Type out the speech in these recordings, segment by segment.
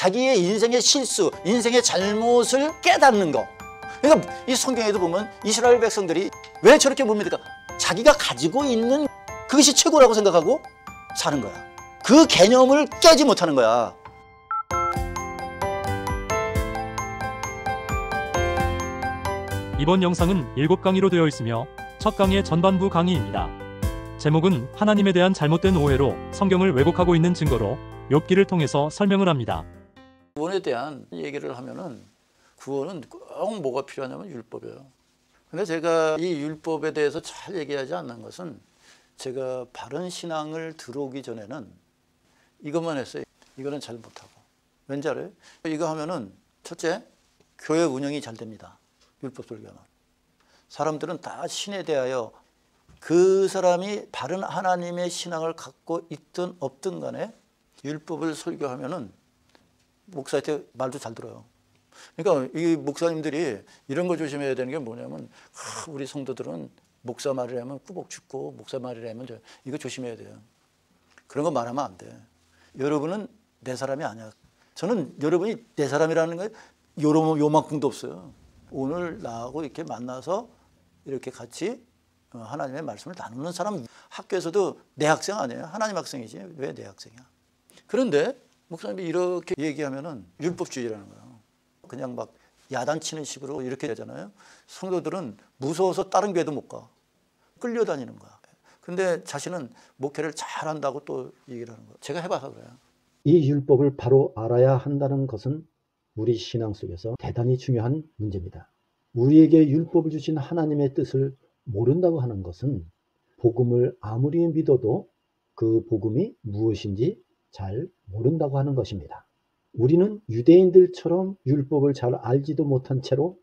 자기의 인생의 실수, 인생의 잘못을 깨닫는 거. 그러니까 이 성경에도 보면 이스라엘 백성들이 왜 저렇게 못 믿을까? 자기가 가지고 있는 그것이 최고라고 생각하고 사는 거야. 그 개념을 깨지 못하는 거야. 이번 영상은 7강의로 되어 있으며 첫 강의 전반부 강의입니다. 제목은 하나님에 대한 잘못된 오해로 성경을 왜곡하고 있는 증거로 욥기를 통해서 설명을 합니다. 구원에 대한 얘기를 하면은 구원은 꼭 뭐가 필요하냐면 율법이에요. 근데 제가 이 율법에 대해서 잘 얘기하지 않는 것은 제가 바른 신앙을 들어오기 전에는 이것만 했어요. 이거는 잘 못하고. 왠지 알아요? 이거 하면은 첫째, 교회 운영이 잘 됩니다. 율법 설교는. 사람들은 다 신에 대하여 그 사람이 바른 하나님의 신앙을 갖고 있든 없든 간에 율법을 설교하면은 목사한테 말도 잘 들어요. 그러니까 이 목사님들이 이런 거 조심해야 되는 게 뭐냐면 우리 성도들은 목사 말이라면 꾸벅 죽고 목사 말이라면 이거 조심해야 돼요. 그런 거 말하면 안 돼. 여러분은 내 사람이 아니야. 저는 여러분이 내 사람이라는 거 요만큼도 없어요. 오늘 나하고 이렇게 만나서 이렇게 같이 하나님의 말씀을 나누는 사람, 학교에서도 내 학생 아니에요. 하나님 학생이지. 왜 내 학생이야? 그런데 목사님이 이렇게 얘기하면은 율법주의라는 거예요. 그냥 막 야단치는 식으로 이렇게 되잖아요. 성도들은 무서워서 다른 교회도 못 가. 끌려다니는 거야. 근데 자신은 목회를 잘한다고 또 얘기를 하는 거예요. 제가 해봐서 그래요. 이 율법을 바로 알아야 한다는 것은 우리 신앙 속에서 대단히 중요한 문제입니다. 우리에게 율법을 주신 하나님의 뜻을 모른다고 하는 것은 복음을 아무리 믿어도 그 복음이 무엇인지 잘 모른다고 하는 것입니다. 우리는 유대인들처럼 율법을 잘 알지도 못한 채로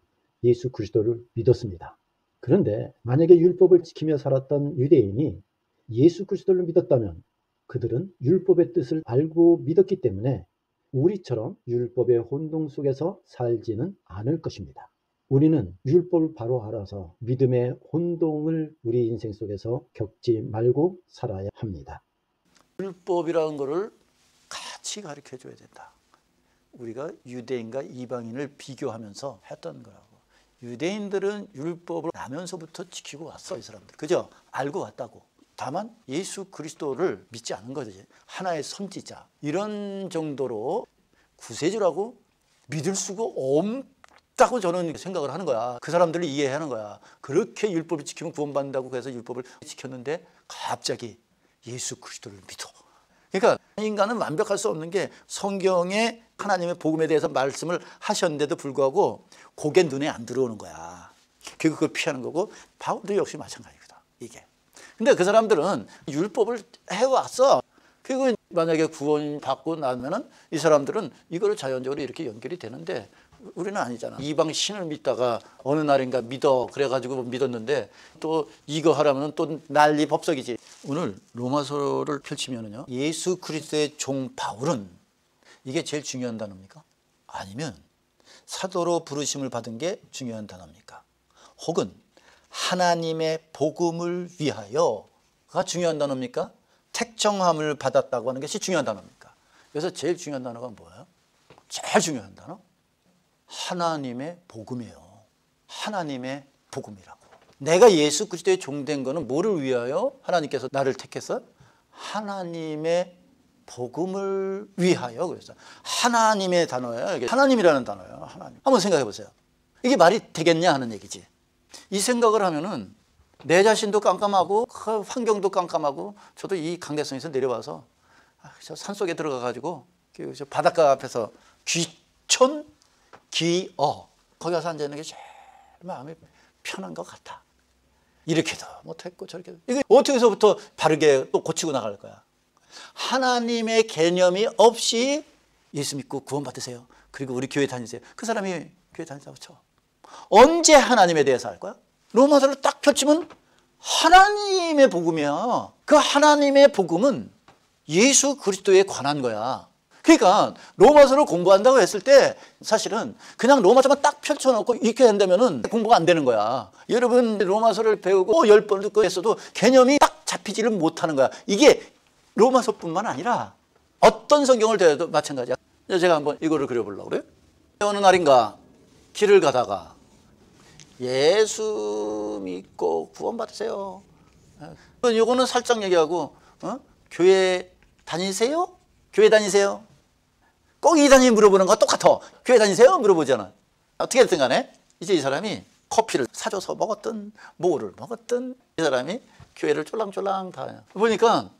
예수 그리스도를 믿었습니다. 그런데 만약에 율법을 지키며 살았던 유대인이 예수 그리스도를 믿었다면 그들은 율법의 뜻을 알고 믿었기 때문에 우리처럼 율법의 혼동 속에서 살지는 않을 것입니다. 우리는 율법을 바로 알아서 믿음의 혼동을 우리 인생 속에서 겪지 말고 살아야 합니다. 율법이라는 거를 같이 가르쳐 줘야 된다. 우리가 유대인과 이방인을 비교하면서 했던 거라고. 유대인들은 율법을 나면서부터 지키고 왔어, 이 사람들. 그죠? 알고 왔다고. 다만 예수 그리스도를 믿지 않은 거지. 하나의 선지자. 이런 정도로 구세주라고 믿을 수가 없다고 저는 생각을 하는 거야. 그 사람들을 이해하는 거야. 그렇게 율법을 지키면 구원받는다고 해서 율법을 지켰는데 갑자기 예수 그리스도를 믿어. 그러니까 인간은 완벽할 수 없는 게 성경에 하나님의 복음에 대해서 말씀을 하셨는데도 불구하고 그게 눈에 안 들어오는 거야. 결국 그걸 피하는 거고 바울도 역시 마찬가지거든. 이게. 근데 그 사람들은 율법을 해왔어. 그리고 만약에 구원 받고 나면은 이 사람들은 이거를 자연적으로 이렇게 연결이 되는데 우리는 아니잖아. 이방 신을 믿다가 어느 날인가 믿어 그래가지고 믿었는데 또 이거 하라면 또 난리 법석이지. 오늘 로마서를 펼치면은요, 예수 그리스도의 종 바울은 이게 제일 중요한 단어입니까? 아니면 사도로 부르심을 받은 게 중요한 단어입니까? 혹은 하나님의 복음을 위하여가 중요한 단어입니까? 택정함을 받았다고 하는 것이 중요한 단어입니까? 그래서 제일 중요한 단어가 뭐예요? 제일 중요한 단어? 하나님의 복음이에요. 하나님의 복음이라고. 내가 예수 그리스도의 종된 거는 뭐를 위하여 하나님께서 나를 택했어? 하나님의 복음을 위하여. 그래서 하나님의 단어예요. 이게 하나님이라는 단어예요. 하나님. 한번 생각해 보세요. 이게 말이 되겠냐 하는 얘기지. 이 생각을 하면은 내 자신도 깜깜하고 환경도 깜깜하고 저도 이 강대성에서 내려와서 저 산속에 들어가 가지고 저 바닷가 앞에서 귀천 기어 거기 가서 앉아 있는 게 제일 마음이 편한 것 같아. 이렇게도 못했고 저렇게도. 이게 어떻게 해서부터 바르게 또 고치고 나갈 거야. 하나님의 개념이 없이 예수 믿고 구원 받으세요. 그리고 우리 교회 다니세요. 그 사람이 교회 다니자고 쳐. 언제 하나님에 대해서 할 거야? 로마서를 딱 펼치면 하나님의 복음이야. 그 하나님의 복음은 예수 그리스도에 관한 거야. 그러니까 로마서를 공부한다고 했을 때 사실은 그냥 로마서만 딱 펼쳐놓고 이렇게 한다면은 공부가 안 되는 거야. 여러분 로마서를 배우고 10번 듣고 했어도 개념이 딱 잡히지를 못하는 거야. 이게 로마서뿐만 아니라 어떤 성경을 대해도 마찬가지야. 이제 제가 한번 이거를 그려보려고 그래요. 어느 날인가 길을 가다가 예수 믿고 구원받으세요. 이거는 살짝 얘기하고 교회 다니세요? 교회 다니세요? 꼭 이 단위 물어보는 거 똑같아. 교회 다니세요? 물어보잖아. 어떻게 됐든 간에 이제 이 사람이 커피를 사줘서 먹었든 뭐를 먹었든 이 사람이 교회를 쫄랑쫄랑 다녀요. 보니까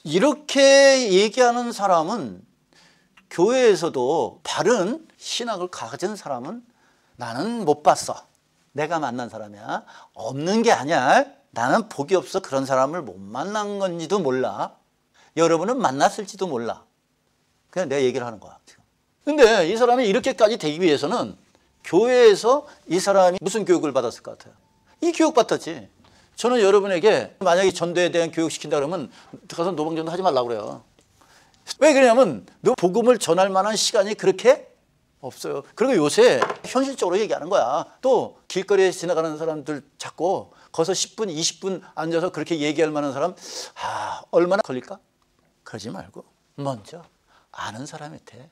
이렇게 얘기하는 사람은 교회에서도 바른 신학을 가진 사람은 나는 못 봤어. 내가 만난 사람이야. 없는 게 아니야. 나는 복이 없어 그런 사람을 못 만난 건지도 몰라. 여러분은 만났을지도 몰라. 그냥 내가 얘기를 하는 거야. 근데 이 사람이 이렇게까지 되기 위해서는 교회에서 이 사람이 무슨 교육을 받았을 것 같아요? 이 교육 받았지. 저는 여러분에게 만약에 전도에 대한 교육 시킨다 그러면 가서 노방전도 하지 말라고 그래요. 왜 그러냐면 너 복음을 전할 만한 시간이 그렇게 없어요. 그리고 요새 현실적으로 얘기하는 거야. 또 길거리에 지나가는 사람들 찾고 거기서 10분, 20분 앉아서 그렇게 얘기할 만한 사람 얼마나 걸릴까? 그러지 말고 먼저 아는 사람한테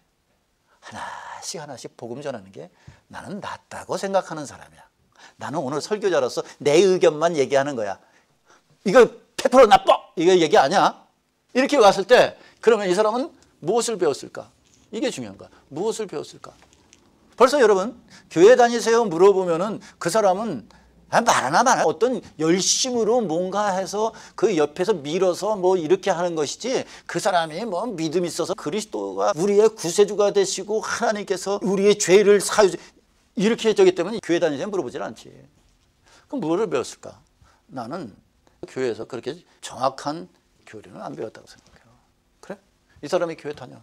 하나씩 하나씩 복음 전하는 게 나는 낫다고 생각하는 사람이야. 나는 오늘 설교자로서 내 의견만 얘기하는 거야. 이거 100% 나빠! 이거 얘기 아니야. 이렇게 왔을 때 그러면 이 사람은 무엇을 배웠을까? 이게 중요한 거야. 무엇을 배웠을까? 벌써 여러분 교회 다니세요 물어보면은 그 사람은 말하나 마나 어떤 열심으로 뭔가 해서 그 옆에서 밀어서 뭐 이렇게 하는 것이지 그 사람이 뭐 믿음 있어서 그리스도가 우리의 구세주가 되시고 하나님께서 우리의 죄를 사유 이렇게 저기 때문에 교회 다니세요 물어보질 않지. 그럼 뭐를 배웠을까? 나는 교회에서 그렇게 정확한 교리는 안 배웠다고 생각해요. 그래? 이 사람이 교회 다녀.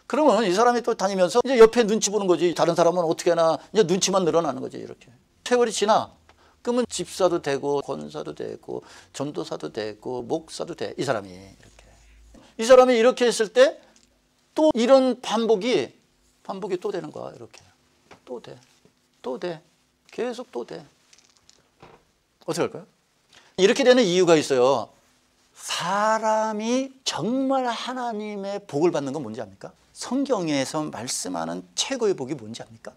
그러면 이 사람이 또 다니면서 이제 옆에 눈치 보는 거지. 다른 사람은 어떻게 하나 이제 눈치만 늘어나는 거지. 이렇게 세월이 지나 그러면 집사도 되고 권사도 되고 전도사도 되고 목사도 돼. 이 사람이 이렇게. 이 사람이 이렇게 했을 때 또 이런 반복이 또 되는 거야. 이렇게 또 돼. 계속 또 돼. 어떻게 할까요? 이렇게 되는 이유가 있어요. 사람이 정말 하나님의 복을 받는 건 뭔지 압니까? 성경에서 말씀하는 최고의 복이 뭔지 압니까?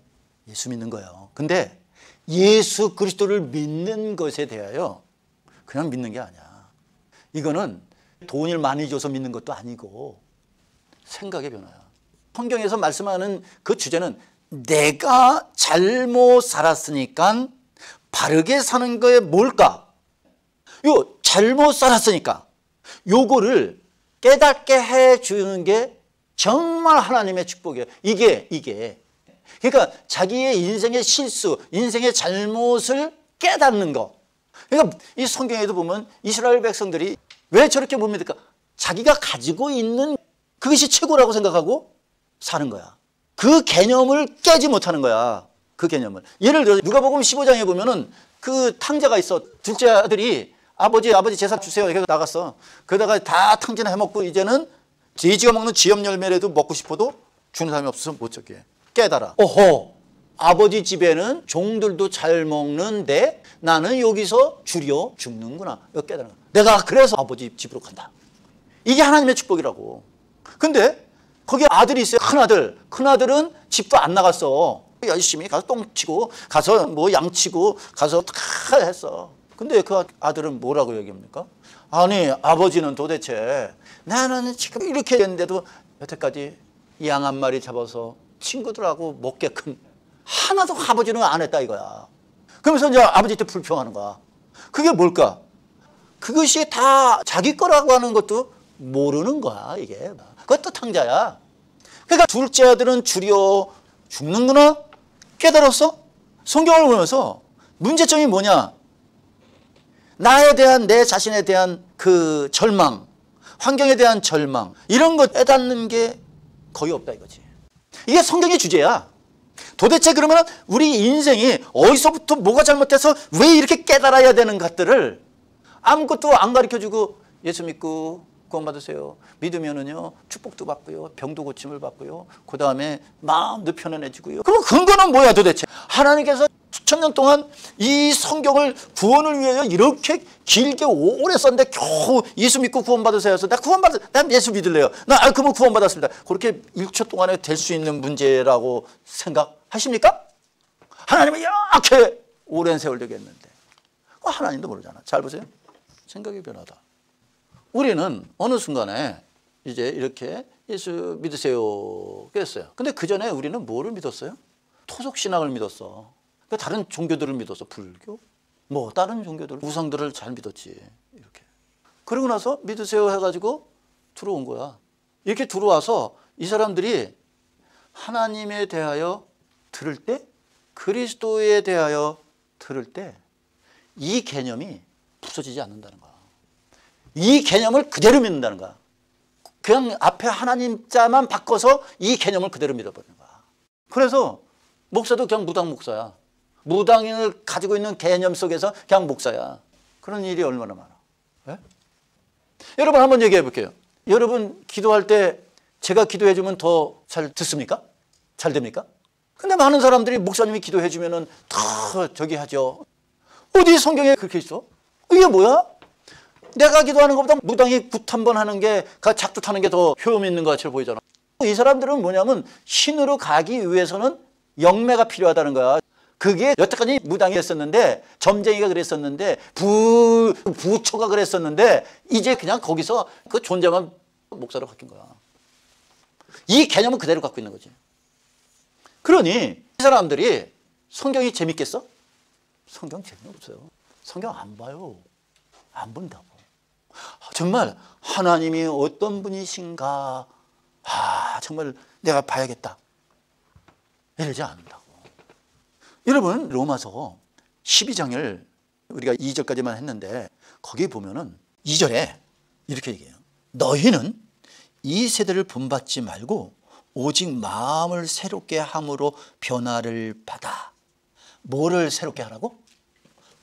예수 믿는 거예요. 근데 예수 그리스도를 믿는 것에 대하여 그냥 믿는 게 아니야. 이거는 돈을 많이 줘서 믿는 것도 아니고 생각의 변화야. 성경에서 말씀하는 그 주제는 내가 잘못 살았으니까 바르게 사는 거에 뭘까? 요 잘못 살았으니까 요거를 깨닫게 해주는 게 정말 하나님의 축복이에요. 이게 그러니까 자기의 인생의 실수, 인생의 잘못을 깨닫는 거. 그러니까 이 성경에도 보면 이스라엘 백성들이 왜 저렇게 못 믿을까? 자기가 가지고 있는 그것이 최고라고 생각하고 사는 거야. 그 개념을 깨지 못하는 거야. 그 개념을. 예를 들어 누가복음 15장에 보면은 그 탕자가 있어. 둘째 아들이 아버지 제사 주세요. 이렇게 나갔어. 그러다가 다 탕진을 해먹고 이제는 돼지가 먹는 지엽 열매라도 먹고 싶어도 주는 사람이 없어서 못 적게. 깨달아. 오호, 아버지 집에는 종들도 잘 먹는데 나는 여기서 줄여 죽는구나. 이거 깨달아. 내가 그래서 아버지 집으로 간다. 이게 하나님의 축복이라고. 근데 거기 아들이 있어요. 큰아들은 집도 안 나갔어. 열심히 가서 똥 치고 가서 뭐 양 치고 가서 다 했어. 근데 그 아들은 뭐라고 얘기합니까? 아니 아버지는 도대체 나는 지금 이렇게 했는데도 여태까지 양 한 마리 잡아서 친구들하고 먹게끔 하나도 아버지는 안 했다 이거야. 그러면서 이제 아버지한테 불평하는 거야. 그게 뭘까? 그것이 다 자기 거라고 하는 것도 모르는 거야 이게. 그것도 탕자야. 그러니까 둘째 아들은 줄여 죽는구나 깨달았어? 성경을 보면서 문제점이 뭐냐? 나에 대한 내 자신에 대한 그 절망, 환경에 대한 절망 이런 것 깨닫는 게 거의 없다 이거지. 이게 성경의 주제야. 도대체 그러면 우리 인생이 어디서부터 뭐가 잘못돼서 왜 이렇게 깨달아야 되는 것들을 아무것도 안 가르쳐주고 예수 믿고 구원받으세요. 믿으면은요 축복도 받고요, 병도 고침을 받고요, 그 다음에 마음도 편안해지고요. 그럼 근거는 뭐야 도대체? 하나님께서 수천 년 동안 이 성경을 구원을 위하여 이렇게 길게 오래 썼는데 겨우 예수 믿고 구원받으세요 해서 난 예수 믿을래요. 그러면 구원받았습니다. 그렇게 1초 동안에 될 수 있는 문제라고 생각하십니까? 하나님은 이렇게 오랜 세월 되겠는데 하나님도 모르잖아. 잘 보세요. 생각의 변화다. 우리는 어느 순간에 이제 이렇게 예수 믿으세요 그랬어요. 근데 그 전에 우리는 뭐를 믿었어요? 토속신앙을 믿었어. 그러니까 다른 종교들을 믿었어. 불교, 뭐 다른 종교들, 우상들을 잘 믿었지. 이렇게. 그러고 나서 믿으세요 해가지고 들어온 거야. 이렇게 들어와서 이 사람들이 하나님에 대하여 들을 때, 그리스도에 대하여 들을 때 이 개념이 부서지지 않는다는 거야. 이 개념을 그대로 믿는다는 거야. 그냥 앞에 하나님 자만 바꿔서 이 개념을 그대로 믿어버리는 거야. 그래서 목사도 그냥 무당 목사야. 무당을 가지고 있는 개념 속에서 그냥 목사야. 그런 일이 얼마나 많아. 네? 여러분 한번 얘기해 볼게요. 여러분 기도할 때 제가 기도해 주면 더 잘 듣습니까? 잘 됩니까? 근데 많은 사람들이 목사님이 기도해 주면은 다 저기 하죠. 어디 성경에 그렇게 있어? 이게 뭐야? 내가 기도하는 것보다 무당이 굿 한 번 하는 게, 작두 타는 게 더 효험 있는 것처럼 보이잖아. 이 사람들은 뭐냐면 신으로 가기 위해서는 영매가 필요하다는 거야. 그게 여태까지 무당이 했었는데, 점쟁이가 그랬었는데, 부처가 그랬었는데, 이제 그냥 거기서 그 존재만 목사로 바뀐 거야. 이 개념은 그대로 갖고 있는 거지. 그러니 이 사람들이 성경이 재밌겠어? 성경 재미없어요. 성경 안 봐요. 안 본다고. 정말 하나님이 어떤 분이신가, 정말 내가 봐야겠다, 이러지 않는다고. 여러분 로마서 12장을 우리가 2절까지만 했는데 거기 보면은 2절에 이렇게 얘기해요. 너희는 이 세대를 본받지 말고 오직 마음을 새롭게 함으로 변화를 받아. 뭐를 새롭게 하라고?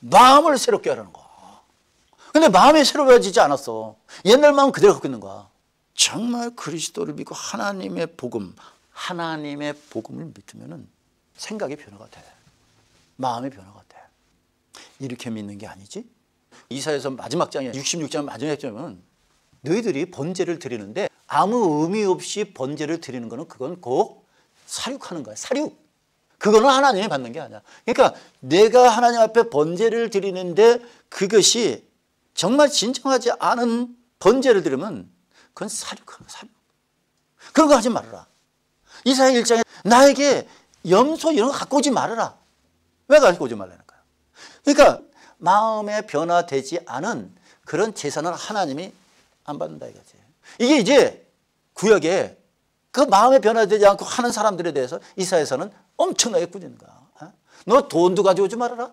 마음을 새롭게 하라는 거야. 근데 마음이 새로워지지 않았어. 옛날 마음 그대로 갖고 있는 거야. 정말 그리스도를 믿고 하나님의 복음을 믿으면은 생각이 변화가 돼. 마음의 변화가 돼. 이렇게 믿는 게 아니지. 이사야서 마지막 장에 66장 마지막 장에는 너희들이 번제를 드리는데 아무 의미 없이 번제를 드리는 거는 그건 꼭 사륙하는 거야. 사륙. 그거는 하나님이 받는 게 아니야. 그러니까 내가 하나님 앞에 번제를 드리는데 그것이 정말 진정하지 않은 번제를 드리면 그건 사륙하는 거야. 사륙. 그런 거 하지 말아라. 이사야 1장에 나에게 염소 이런 거 갖고 오지 말아라. 왜 갖고 오지 말라는 거야? 그러니까 마음에 변화되지 않은 그런 제사는 하나님이 안 받는다 이거지. 이게 이제 구약에 그 마음에 변화되지 않고 하는 사람들에 대해서 이사야서는 엄청나게 꾸짖는 거야. 너 돈도 가져오지 말아라.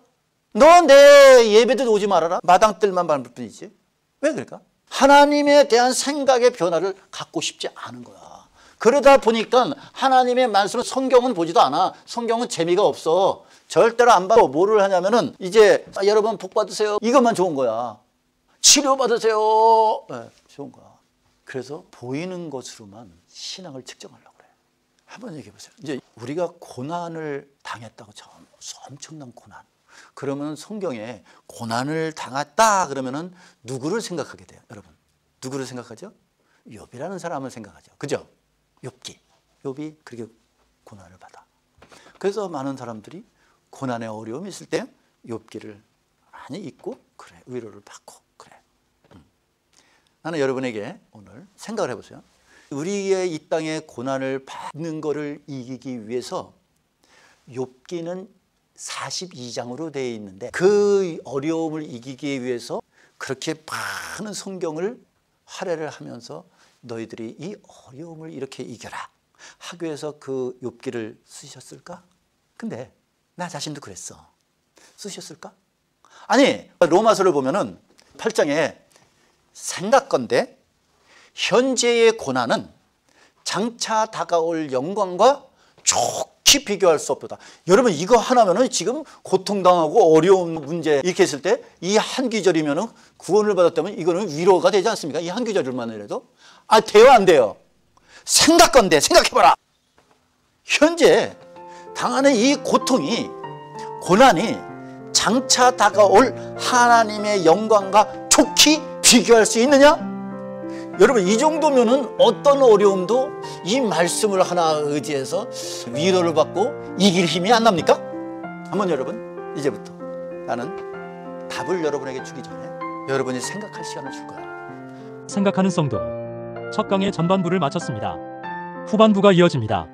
너 내 예배도 오지 말아라. 마당뜰만 밟을 뿐이지. 왜 그럴까? 하나님에 대한 생각의 변화를 갖고 싶지 않은 거야. 그러다 보니까 하나님의 말씀은 성경은 보지도 않아. 성경은 재미가 없어. 절대로 안 봐도 뭐를 하냐면은 이제 여러분 복 받으세요. 이것만 좋은 거야. 치료 받으세요. 네, 좋은 거야. 그래서 보이는 것으로만 신앙을 측정하려고 그래. 한번 얘기해 보세요. 이제 우리가 고난을 당했다고 엄청난 고난. 그러면 성경에 고난을 당했다 그러면은 누구를 생각하게 돼요, 여러분? 누구를 생각하죠? 욥이라는 사람을 생각하죠. 그죠? 욥이 그렇게 고난을 받아. 그래서 많은 사람들이 고난의 어려움이 있을 때 욥기를 많이 읽고 그래, 위로를 받고 그래. 나는 여러분에게 오늘 생각을 해보세요. 우리의 이 땅의 고난을 받는 것을 이기기 위해서 욥기는 42장으로 되어 있는데 그 어려움을 이기기 위해서 그렇게 많은 성경을 할애를 하면서 너희들이 이 어려움을 이렇게 이겨라 하기 위해서 그 욥기를 쓰셨을까? 근데 나 자신도 그랬어. 쓰셨을까? 아니, 로마서를 보면은 8장에 생각건대 현재의 고난은 장차 다가올 영광과 좋게 비교할 수 없다. 여러분 이거 하나면은 지금 고통당하고 어려운 문제 이렇게 했을 때 이 한 귀절이면은 구원을 받았다면 이거는 위로가 되지 않습니까? 이 한 귀절만 해도 돼요 안 돼요? 생각건대 생각해봐라. 현재 당하는 이 고통이 고난이 장차 다가올 하나님의 영광과 좋게 비교할 수 있느냐? 여러분, 이 정도면은 어떤 어려움도 이 말씀을 하나 의지해서 위로를 받고 이길 힘이 안 납니까? 한번 여러분, 이제부터 나는 답을 여러분에게 주기 전에 여러분이 생각할 시간을 줄 거야. 생각하는 성도. 첫 강의 전반부를 마쳤습니다. 후반부가 이어집니다.